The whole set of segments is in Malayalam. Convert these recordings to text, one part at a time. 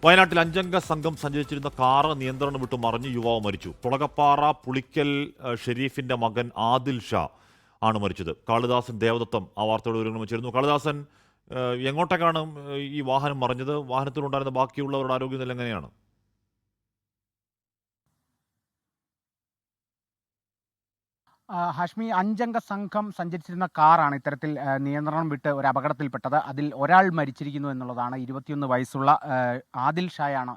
വയനാട്ടിൽ 5 അംഗ സംഘം സഞ്ചരിച്ചിരുന്ന കാറ് നിയന്ത്രണം വിട്ട് മറിഞ്ഞ് യുവാവ് മരിച്ചു. കുളകപ്പാറ പുളിക്കൽ ഷെരീഫിന്റെ മകൻ ആദിൽ ഷാ ആണ് മരിച്ചത്. കാളിദാസൻ ദേവദത്തം ആ വാർത്തയോട് വിവരങ്ങൾ വെച്ചിരുന്നു. കാളിദാസൻ, എങ്ങോട്ടേക്കാണ് ഈ വാഹനം മറിഞ്ഞത്? വാഹനത്തിലുണ്ടായിരുന്ന ബാക്കിയുള്ളവരുടെ ആരോഗ്യനില എങ്ങനെയാണ്? ഹാഷ്മി, 5 അംഗ സംഘം സഞ്ചരിച്ചിരുന്ന കാറാണ് ഇത്തരത്തിൽ നിയന്ത്രണം വിട്ട് ഒരു അപകടത്തിൽപ്പെട്ടത്. അതിൽ ഒരാൾ മരിച്ചിരിക്കുന്നു എന്നുള്ളതാണ്. 21 വയസ്സുള്ള ആദിൽ ഷായാണ്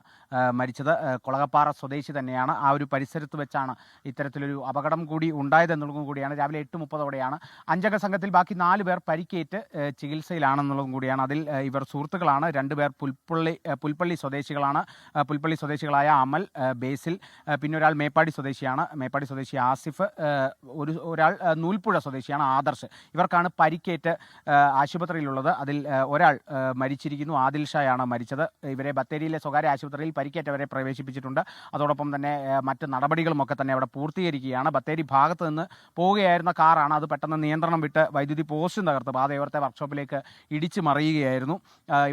മരിച്ചത്. കുളകപ്പാറ സ്വദേശി തന്നെയാണ്. ആ ഒരു പരിസരത്ത് വെച്ചാണ് ഇത്തരത്തിലൊരു അപകടം കൂടി ഉണ്ടായതെന്നുള്ളതും കൂടിയാണ്. രാവിലെ 8:30ഓടെയാണ്. 5 അംഗ സംഘത്തിൽ ബാക്കി 4 പേർ പരിക്കേറ്റ് ചികിത്സയിലാണെന്നുള്ളതും കൂടിയാണ്. അതിൽ ഇവർ സുഹൃത്തുക്കളാണ്. 2 പേർ പുൽപ്പള്ളി സ്വദേശികളാണ്. പുൽപ്പള്ളി സ്വദേശികളായ അമൽ, ബേസിൽ, പിന്നെ ഒരാൾ മേപ്പാടി സ്വദേശിയാണ്. മേപ്പാടി സ്വദേശി ആസിഫ്, ഒരാൾ നൂൽപ്പുഴ സ്വദേശിയാണ് ആദർശ്. ഇവർക്കാണ് പരിക്കേറ്റ് ആശുപത്രിയിലുള്ളത്. അതിൽ ഒരാൾ മരിച്ചിരിക്കുന്നു. ആദിൽ ഷായാണ് മരിച്ചത്. ഇവരെ ബത്തേരിയിലെ സ്വകാര്യ ആശുപത്രിയിൽ പരിക്കേറ്റവരെ പ്രവേശിപ്പിച്ചിട്ടുണ്ട്. അതോടൊപ്പം തന്നെ മറ്റ് നടപടികളുമൊക്കെ തന്നെ അവിടെ പൂർത്തീകരിക്കുകയാണ്. ബത്തേരി ഭാഗത്ത് നിന്ന് പോവുകയായിരുന്ന കാറാണ്. അത് പെട്ടെന്ന് നിയന്ത്രണം വിട്ട് വൈദ്യുതി പോസ്റ്റ് തകർത്ത് പാതയോരത്തെ വർക്ക്ഷോപ്പിലേക്ക് ഇടിച്ചു മറിയുകയായിരുന്നു.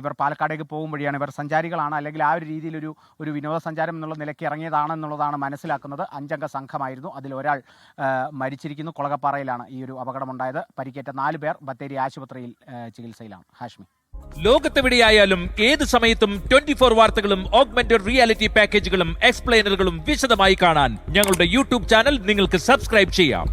ഇവർ പാലക്കാടേക്ക് പോകും വഴിയാണ്. ഇവർ സഞ്ചാരികളാണ്, അല്ലെങ്കിൽ ആ ഒരു രീതിയിലൊരു വിനോദസഞ്ചാരം എന്നുള്ള നിലയ്ക്ക് ഇറങ്ങിയതാണെന്നുള്ളതാണ് മനസ്സിലാക്കുന്നത്. 5 അംഗ സംഘമായിരുന്നു. അതിൽ ഒരാൾ മരിച്ചിരിക്കുന്നു. കുളകപ്പാറയിലാണ് ഈ ഒരു അപകടമുണ്ടായത്. പരിക്കേറ്റ 4 പേർ ബത്തേരി ആശുപത്രിയിൽ ചികിത്സയിലാണ്. ഹാഷ്മി, ലോകത്തെവിടെയായാലും ഏത് സമയത്തും 24 വാർത്തകളും ഓഗ്മെന്റഡ് റിയാലിറ്റി പാക്കേജുകളും എക്സ്പ്ലെയിനറുകളും വിശദമായി കാണാൻ ഞങ്ങളുടെ യൂട്യൂബ് ചാനൽ നിങ്ങൾക്ക് സബ്സ്ക്രൈബ് ചെയ്യാം.